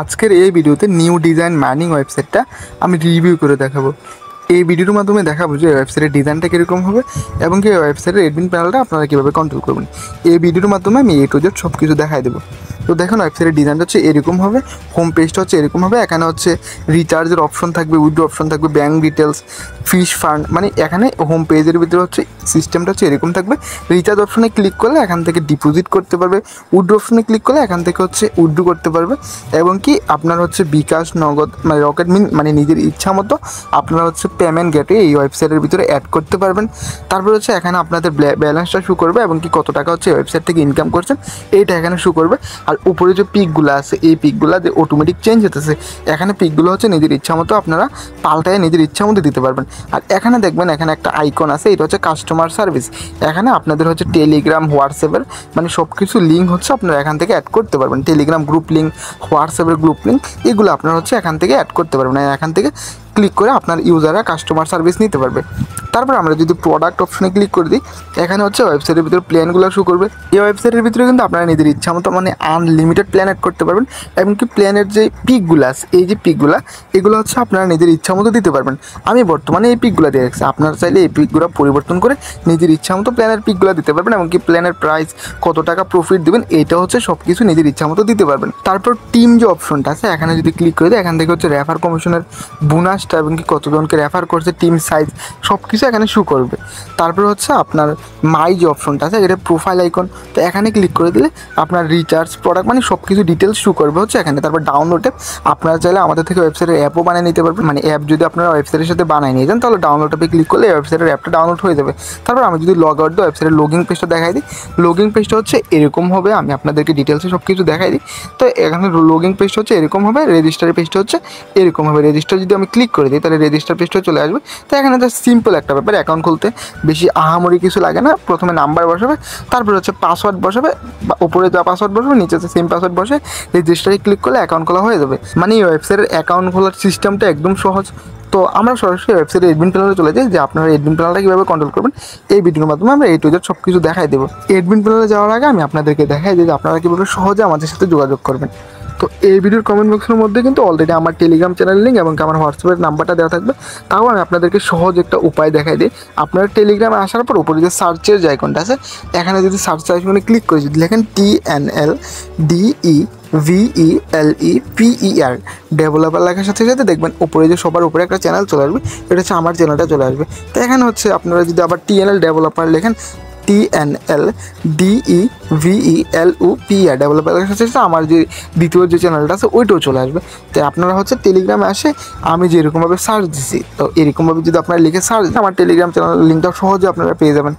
আজকের এই ভিডিওতে নিউ ডিজাইন মাইনিং ওয়েবসাইটটা আমি রিভিউ করে দেখাবো। এই ভিডিওর মাধ্যমে দেখাবো যে ওয়েবসাইটের ডিজাইনটা কীরকম হবে এবং কি ওয়েবসাইটের অ্যাডমিন প্যানেলটা আপনারা কীভাবে কন্ট্রোল করবেন। এই ভিডিওর মাধ্যমে আমি A to Z সব কিছু দেখাই দেবো। তো দেখুন, ওয়েবসাইটের ডিজাইনটা হচ্ছে এরকম হবে, হোম পেজটা হচ্ছে এরকম হবে। এখানে হচ্ছে রিচার্জের অপশন থাকবে, উইথড্র অপশন থাকবে, ব্যাঙ্ক ডিটেলস, ফিশ ফান্ড, মানে এখানে হোম পেজের ভিতরে হচ্ছে সিস্টেমটা হচ্ছে এরকম থাকবে। রিচার্জ অপশনে ক্লিক করলে এখান থেকে ডিপোজিট করতে পারবে, উইথড্র অপশনে ক্লিক করলে এখান থেকে হচ্ছে উইথড্র করতে পারবে এবং কি আপনার হচ্ছে বিকাশ, নগদ, মানে রকেট মিন, মানে নিজের ইচ্ছা মতো আপনারা হচ্ছে পেমেন্ট গেটে এই ওয়েবসাইটের ভিতরে অ্যাড করতে পারবেন। তারপর হচ্ছে এখানে আপনাদের ব্যালেন্সটা শো করবে এবং কি কত টাকা হচ্ছে ওয়েবসাইট থেকে ইনকাম করছেন এইটা এখানে শো করবে। আর উপরে যে পিকগুলো আছে এই পিকগুলো যে অটোমেটিক চেঞ্জ হতেছে, এখানে পিকগুলো হচ্ছে নিজের ইচ্ছা মতো আপনারা পাল্টায় নিজের ইচ্ছা মতো দিতে পারবেন। আর এখানে দেখবেন এখানে একটা আইকন আছে, এটা হচ্ছে কাস্টমার সার্ভিস। এখানে আপনাদের হচ্ছে টেলিগ্রাম, হোয়াটসঅ্যাপের মানে সব কিছু লিঙ্ক হচ্ছে আপনারা এখান থেকে অ্যাড করতে পারবেন। টেলিগ্রাম গ্রুপ লিঙ্ক, হোয়াটসঅ্যাপের গ্রুপ লিঙ্ক, এগুলো আপনারা হচ্ছে এখান থেকে অ্যাড করতে পারবেন। এখান থেকে ক্লিক করে আপনার ইউজাররা কাস্টমার সার্ভিস নিতে পারবে। তারপর আমরা যদি প্রোডাক্ট অপশনে ক্লিক করে দিই, এখানে হচ্ছে ওয়েবসাইটের ভিতরে প্ল্যানগুলো শো করবে। এই ওয়েবসাইটের ভিতরে কিন্তু আপনারা নিজের ইচ্ছা মতো মানে আনলিমিটেড প্ল্যান অ্যাড করতে পারবেন। এমনকি প্ল্যানের যে পিকগুলো আছে, এই যে পিকগুলো, এগুলো হচ্ছে আপনারা নিজের ইচ্ছা মতো দিতে পারবেন। আমি বর্তমানে এই পিকগুলো দিয়ে রাখছি, আপনারা চাইলে এই পিকগুলো পরিবর্তন করে নিজের ইচ্ছা মতো প্ল্যানের পিকগুলো দিতে পারবেন। এমনকি প্ল্যানের প্রাইস, কত টাকা প্রফিট দেবেন, এইটা হচ্ছে সব কিছু নিজের ইচ্ছা মতো দিতে পারবেন। তারপর টিম যে অপশনটা আছে, এখানে যদি ক্লিক করে দিই, এখান থেকে হচ্ছে রেফার কমিশনের বোনাসটা এবং কি কতজনকে রেফার করছে, টিম সাইজ, সব কিছু এখানে শো করবে। তারপর হচ্ছে আপনার মাই যে অপশনটা আছে, এটা প্রোফাইল আইকন, তো এখানে ক্লিক করে দিলে আপনার রিচার্জ, প্রোডাক্ট, মানে সব কিছু ডিটেলস শো করবে হচ্ছে এখানে। তারপর ডাউনলোড অ্যাপ, আপনারা চাইলে আমাদের থেকে ওয়েবসাইটের অ্যাপও বানিয়ে নিতে পারবেন। মানে অ্যাপ যদি আপনারা ওয়েবসাইটের সাথে বানিয়ে নিয়ে যান, তাহলে ডাউনলোড অ্যাপে ক্লিক করলে ওয়েবসাইটের অ্যাপটা ডাউনলোড হয়ে যাবে। তারপর আমি যদি লগ আউট দিই, ওয়েবসাইটের লগইন পেজটা দেখাই দিই। লগইন পেজটা হচ্ছে এরকম হবে, আমি আপনাদেরকে ডিটেলসে সব কিছু দেখাই দিই। তো এখানে লগইন পেজটা হচ্ছে এরকম হবে, রেজিস্টারের পেজটা হচ্ছে এরকম হবে। রেজিস্টার যদি আমি ক্লিক করে দিই, তাহলে রেজিস্টার পেজটা চলে আসবে। তো এখানে তো সিম্পল একটা ব্যাপার, অ্যাকাউন্ট খুলতে বেশি আহামরি কিছু লাগে না। প্রথমে নাম্বার বসাবে, তারপর হচ্ছে পাসওয়ার্ড বসাবে, উপরে যা পাসওয়ার্ড বসাবে নিচে সেম পাসওয়ার্ড বসে রেজিস্টারে ক্লিক করলে অ্যাকাউন্ট খোলা হয়ে যাবে। মানে এই ওয়েবসাইটের অ্যাকাউন্ট খোলার সিস্টেমটা একদম সহজ। তো আমরা সরাসরি ওয়েবসাইটের অ্যাডমিন প্যানেলে চলে যাই, যে আপনারা অ্যাডমিন প্যানেলটা কীভাবে কন্ট্রোল করবেন এই ভিডিওর মাধ্যমে আমরা A to Z সব কিছু দেখাই দেবো। অ্যাডমিন প্যানেলে যাওয়ার আগে আমি আপনাদেরকে দেখাই দিই যে আপনারা কীভাবে সহজে আমাদের সাথে যোগাযোগ করবেন। তো এই ভিডিওর কমেন্ট বক্সের মধ্যে কিন্তু অলরেডি আমার টেলিগ্রাম চ্যানেল লিঙ্ক এবং আমার হোয়াটসঅ্যাপের নাম্বারটা দেওয়া থাকবে। তাও আমি আপনাদেরকে সহজ একটা উপায় দেখাই দিই। আপনারা টেলিগ্রামে আসার পর উপরে যে সার্চের যে আইকনটা আছে, এখানে যদি সার্চ আইকনে ক্লিক করে যদি লেখেন TNLDEVELEPER ডেভেলপার লেখার সাথে সাথে দেখবেন উপরে যে সবার উপরে একটা চ্যানেল চলে আসবে, এটা হচ্ছে আমার চ্যানেলটা চলে আসবে। তো এখানে হচ্ছে আপনারা যদি আবার TNL ডেভেলপার লেখেন, TNLDEVELOPER ডেভেলপার লেখার সাথে সাথে আমার যে দ্বিতীয় যে চ্যানেলটা আছে ওইটাও চলে আসবে। তো আপনারা হচ্ছে টেলিগ্রামে আসে আমি যেরকমভাবে সার্চ দিছি, তো এরকমভাবে যদি আপনারা লিখে সার্চ দিন, আমার টেলিগ্রাম চ্যানেলের লিঙ্কটাও সহজে আপনারা পেয়ে যাবেন।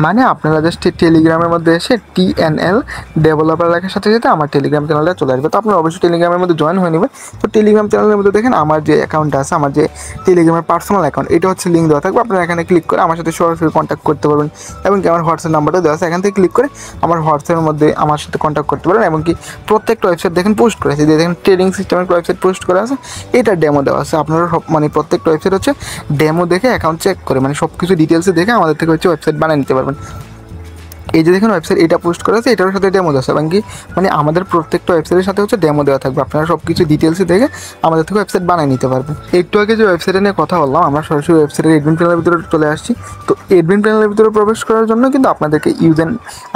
মানে আপনারা জাস্ট টেলিগ্রামের মধ্যে এসে TNL ডেভেলপার লেখার সাথে সাথে আমার টেলিগ্রাম চ্যানেলটা চলে আসবে। তো আপনারা অবশ্যই টেলিগ্রামের মধ্যে জয়েন হয়ে নেবেন। তো টেলিগ্রাম চ্যানেলের মধ্যে দেখেন আমার যে অ্যাকাউন্টটা আছে, আমার যে টেলিগ্রামের পার্সোনাল অ্যাকাউন্ট, এটা হচ্ছে লিঙ্ক দেওয়া থাকবে। আপনারা এখানে ক্লিক করে আমার সাথে সরাসরি কন্ট্যাক্ট করতে পারবেন এবং কি আমার হোয়াটসঅ্যাপ নাম্বারটা দেওয়া আছে, এখান থেকে ক্লিক করে আমার হোয়াটসঅ্যাপের মধ্যে আমার সাথে কন্ট্যাক্ট করতে পারেন। এবং কি প্রত্যেকটা ওয়েবসাইট দেখেন পোস্ট করে আছে, যে দেখেন ট্রেডিং সিস্টেমের ওয়েবসাইট পোস্ট করা আছে, এটা ডেমো দেওয়া আছে। আপনারা সব মানে প্রত্যেকটা ওয়েবসাইট হচ্ছে ডেমো দেখে অ্যাকাউন্ট চেক করে মানে সব কিছু ডিটেলসে দেখে আমাদের থেকে হচ্ছে ওয়েবসাইট বানিয়ে নিতে পারবেন। এই যে দেখুন ওয়েবসাইট এটা পোস্ট করা আছে, এটার সাথে ডেমো দেওয়া আছে এবং কি মানে আমাদের প্রত্যেকটা ওয়েবসাইটের সাথে হচ্ছে ডেমো দেওয়া থাকবে। আপনারা সব কিছু ডিটেলসে দেখে আমাদের থেকে ওয়েবসাইট বানিয়ে নিতে পারবেন। একটু আগে যে ওয়েবসাইটে নিয়ে কথা বললাম, আমরা সরাসরি ওয়েবসাইটের অ্যাডমিন প্যানেলের ভিতরে চলে আসছি। তো অ্যাডমিন প্যানেলের ভিতরে প্রবেশ করার জন্য কিন্তু আপনাদেরকে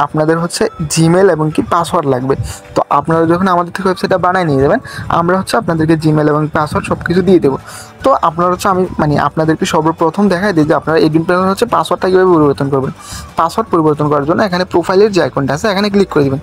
আপনাদের হচ্ছে জিমেল এবং কি পাসওয়ার্ড লাগবে। তো আপনারা যখন আমাদের থেকে ওয়েবসাইটটা বানিয়ে নিয়ে যাবেন, আমরা হচ্ছে আপনাদেরকে জিমেল এবং পাসওয়ার্ড সব কিছু দিয়ে দেবো। তো আপনারা হচ্ছে আমি মানে আপনাদেরকে সর্বপ্রথম দেখাই দিই যে আপনারা অ্যাডমিন প্যানেল হচ্ছে পাসওয়ার্ডটা কীভাবে পরিবর্তন করবেন। পাসওয়ার্ড পরিবর্তন করার জন্য এখানে প্রোফাইলের যে আইকনটা আছে এখানে ক্লিক করে দেবেন।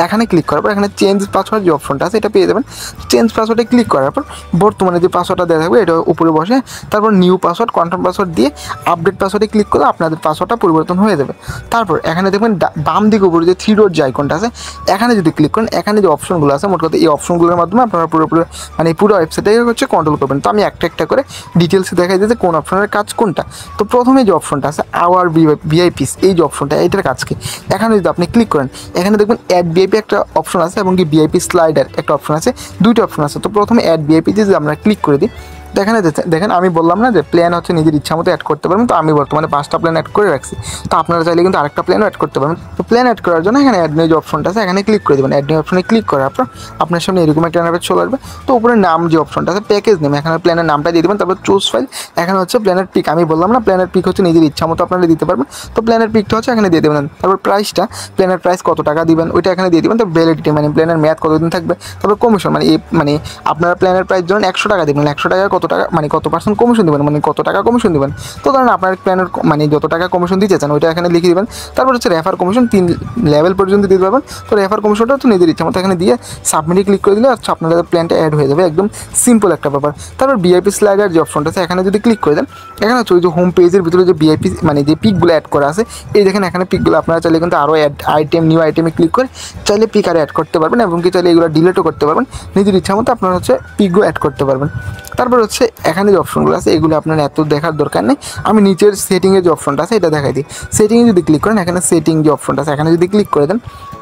এখানে ক্লিক করার পর এখানে চেঞ্জ পাসওয়ার্ড যে অপশনটা আছে এটা পেয়ে যাবেন। চেঞ্জ পাসওয়ার্ডে ক্লিক করার পর বর্তমানে যে পাসওয়ার্ডটা দেওয়া থাকবে এটা উপরে বসে, তারপর নিউ পাসওয়ার্ড, কনফার্ম পাসওয়ার্ড দিয়ে আপডেট পাসওয়ার্ডে ক্লিক করলে আপনাদের পাসওয়ার্ডটা পরিবর্তন হয়ে যাবে। তারপর এখানে দেখবেন বাম দিকে উপরে যে 3 ডট যে আইকনটা আছে এখানে যদি ক্লিক করেন, এখানে যে অপশনগুলো আছে মোট কথা এই অপশনগুলোর মাধ্যমে আপনারা পুরোপুরি মানে পুরো ওয়েবসাইটটাকে হচ্ছে কন্ট্রোল করবেন। তো আমি একটা একটা করে ডিটেলসে দেখাই দিই যে কোন অপশনের কাজ কোনটা। তো প্রথমে যে অপশনটা আছে আওয়ার ভিআইপিস, এই যে অপশনটা এইটার কাজ কি, এখানে যদি আপনি ক্লিক করেন এখানে দেখবেন অ্যাড ভিআইপি একটা অপশন আছে এবং কি ভিআইপি স্লাইডার একটা অপশন আছে, দুইটা অপশন আছে। তো প্রথমে অ্যাড ভিআইপি যদি আমরা ক্লিক করে দিই, দেখেন দেখেন আমি বললাম না যে প্ল্যান হচ্ছে নিজের ইচ্ছা মতো অ্যাড করতে পারবেন। তো আমি বর্তমানে 5টা প্ল্যান অ্যাড করে রাখছি। তো আপনারা চাইলে কিন্তু আরেকটা প্ল্যানও অ্যাড করতে পারবেন। তো প্ল্যান অ্যাড করার জন্য এখানে অ্যাড নিউ যে অপশনটা আছে এখানে ক্লিক করে দেবেন। অ্যাড নিউ অপশনে ক্লিক করার পর আপনার সামনে এরকম একটা ইন্টারফেস চলে আসবে। তো উপরে নাম যে অপশনটা আছে প্যাকেজ নেম, এখানে প্ল্যানের নামটা দিয়ে দেবেন। তারপর চুজ ফাইল, এখানে হচ্ছে প্ল্যানের পিক। আমি বললাম না প্ল্যানের পিক হচ্ছে নিজের ইচ্ছা মতো আপনারা দিতে পারবেন। তো প্ল্যানের পিকটা হচ্ছে এখানে দিয়ে দেবেন। তারপর প্রাইসটা, প্ল্যানের প্রাইস কত টাকা দিবেন ওইটা এখানে দিয়ে দেবেন। তো ভ্যালিডিটি মানে প্ল্যানের মেয়াদ কতদিন থাকবে। তারপর কমিশন মানে আপনারা প্ল্যানের প্রাইস ধরুন 100 টাকা দেবেন, 100 টাকায় কত টাকা মানে কত পার্সেন্ট কমিশন দেবেন, মানে কত টাকা কমিশন দেবেন। তো ধরুন আপনার প্ল্যানের মানে যত টাকা কমিশন দিতে চান ওইটা এখানে লিখে দেবেন। তারপর হচ্ছে রেফার কমিশন 3 লেভেল পর্যন্ত দিতে পারবেন। তো রেফার কমিশনটা হচ্ছে নিজের ইচ্ছা মতো এখানে দিয়ে সাবমিটে ক্লিক করে দিলে আচ্ছা আপনাদের প্ল্যানটা অ্যাড হয়ে যাবে। একদম সিম্পল একটা ব্যাপার। তারপর ভিআইপি স্ল্যাগার যে অপশনটা আছে এখানে যদি ক্লিক করে দেন, এখানে হচ্ছে ওই যে হোম পেজের ভিতরে যে ভিআইপি মানে যে পিকগুলো অ্যাড করা আছে এই দেখেন এখানে পিকগুলো আপনারা চাইলে কিন্তু আরও অ্যাড আইটেম নিউ আইটেমে ক্লিক করে চাইলে পিক আরও অ্যাড করতে পারবেন এবং কি চাইলে এগুলো ডিলিটও করতে পারবেন। নিজের ইচ্ছা মতো আপনারা হচ্ছে পিকগুলো অ্যাড করতে পারবেন। তারপর হচ্ছে এখানে যে অপশনগুলো আছে এগুলো আপনার এত দেখার দরকার নেই। আমি নিচের সেটিংয়ের যে অপশনটা আছে এটা দেখাই দিই। সেটিংয়ে যদি ক্লিক করেন এখানে সেটিং যে অপশনটা আছে এখানে যদি ক্লিক করে দেন,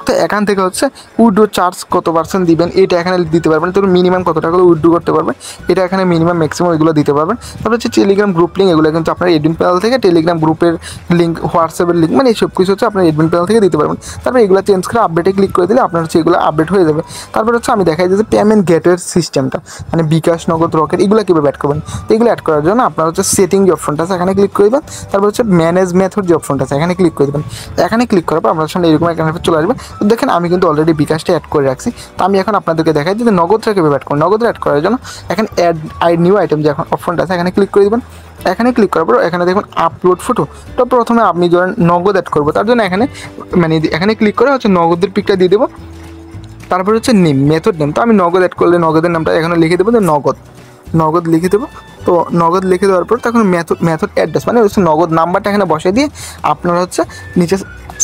তো এখান থেকে হচ্ছে উইথড্র চার্জ কত পার্সেন্ট দিবেন এটা এখানে দিতে পারবেন। তো মিনিমাম কত টাকা উইথড্র করতে পারবেন এটা এখানে মিনিমাম ম্যাক্সিমাম এগুলো দিতে পারবেন। তারপর হচ্ছে টেলিগ্রাম গ্রুপ লিঙ্ক, এগুলো কিন্তু আপনার এডমিন প্যানেল থেকে টেলিগ্রাম গ্রুপের লিঙ্ক, হোয়াটসঅ্যাপের লিঙ্ক মানে এইসব কিছু হচ্ছে আপনার এডমিন প্যানেল থেকে দিতে পারবেন। তারপর এগুলো চেঞ্জ করে আপডেটে ক্লিক করে দিলে আপনার হচ্ছে এগুলো আপডেট হয়ে যাবে। তারপর হচ্ছে আমি দেখাই যে পেমেন্ট গেটওয়ের সিস্টেমটা মানে বিকাশ, নগদ, রকেট এগুলো কীভাবে অ্যাড করবেন। তো এগুলো অ্যাড করার জন্য আপনার হচ্ছে সেটিং যে অপশনটা আছে এখানে ক্লিক করে দেবেন। তারপর হচ্ছে ম্যানেজ মেথড যে অপশনটা আছে এখানে ক্লিক করে দেবেন। এখানে ক্লিক করার পর আপনার সামনে এরকম এখানে চলে আসবে। তো দেখেন আমি কিন্তু অলরেডি বিকাশটা অ্যাড করে রাখছি। তো আমি এখন আপনাদেরকে দেখাই যে নগদটা কীভাবে অ্যাড করুন। নগদ অ্যাড করার জন্য এখানে অ্যাড নিউ আইটেম যে এখন অপশনটা আছে এখানে ক্লিক করে দেবেন। এখানে ক্লিক করার পর এখানে দেখুন আপলোড ফটো। তো প্রথমে আপনি ধরেন নগদ অ্যাড করবো তার জন্য এখানে মানে এখানে ক্লিক করে হচ্ছে নগদের পিকটা দিয়ে দেবো। তারপর হচ্ছে নেম, মেথড নেম। তো আমি নগদ অ্যাড করলে নগদের নামটা এখানে লিখে দেবো যে নগদ লিখে দেবো। তো নগদ লিখে দেওয়ার পর তখন মেথড অ্যাড্রেস মানে হচ্ছে নগদ নাম্বারটা এখানে বসিয়ে দিয়ে আপনারা হচ্ছে নিচে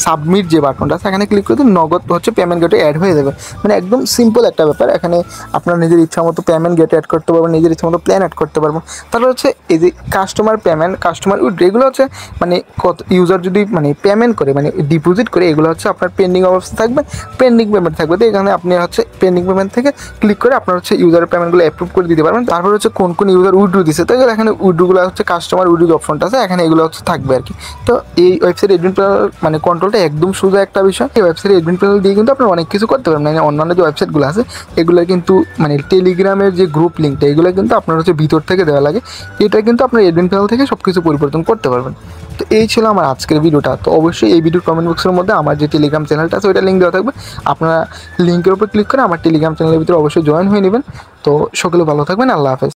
সাবমিট যে বাটনটা আছে এখানে ক্লিক করে দিন, নগদ হচ্ছে পেমেন্ট গেটে অ্যাড হয়ে যাবে। মানে একদম সিম্পল একটা ব্যাপার। এখানে আপনার নিজের ইচ্ছা মতো পেমেন্ট গেটে অ্যাড করতে পারবেন, নিজের ইচ্ছা মতো প্ল্যান অ্যাড করতে পারবেন। তারপর হচ্ছে এই যে কাস্টমার পেমেন্ট, কাস্টমার উইথড্র এগুলো হচ্ছে মানে কত ইউজার যদি মানে পেমেন্ট করে মানে ডিপোজিট করে এগুলো হচ্ছে আপনার পেন্ডিং অবস্থা থাকবে, পেন্ডিং পেমেন্ট থাকবে। তো এখানে আপনি হচ্ছে পেন্ডিং পেমেন্ট থেকে ক্লিক করে আপনার হচ্ছে ইউজারের পেমেন্টগুলো অ্যাপ্রুভ করে দিতে পারবেন। তারপর হচ্ছে কোন ইউজার উইথড্র দিচ্ছে তো এগুলো এখানে উইথড্রগুলো হচ্ছে কাস্টমার উইথড্র অপশনটা আছে এখানে এগুলো হচ্ছে থাকবে আর কি। তো এই ওয়েবসাইট এডমিন প্যানেল মানে কন্ট্রোলটা একদম সোজা একটা বিষয়। এই ওয়েবসাইট এডমিন প্যানেল দিয়ে কিন্তু আপনারা অনেক কিছু করতে পারবেন। মানে অন্যান্য যে ওয়েবসাইটগুলো আছে এগুলো কিন্তু মানে টেলিগ্রামের যে গ্রুপ লিঙ্কটা এগুলো কিন্তু আপনার হচ্ছে ভিতর থেকে দেওয়া লাগে। এটা কিন্তু আপনার এডমিন প্যানেল থেকে সব কিছু পরিবর্তন করতে পারবেন। তো এই ছিল আমার আজকের ভিডিওটা। তো অবশ্যই এই ভিডিওর কমেন্ট বক্সের মধ্যে আমার যে টেলিগ্রাম চ্যানেলটা আছে ওইটা লিঙ্ক দেওয়া থাকবে। আপনারা লিঙ্কের উপর ক্লিক করে আমার টেলিগ্রাম চ্যানেলের ভিতরে অবশ্যই জয়েন হয়ে নেবেন। তো সকলে ভালো থাকবেন। আল্লাহ হাফেজ।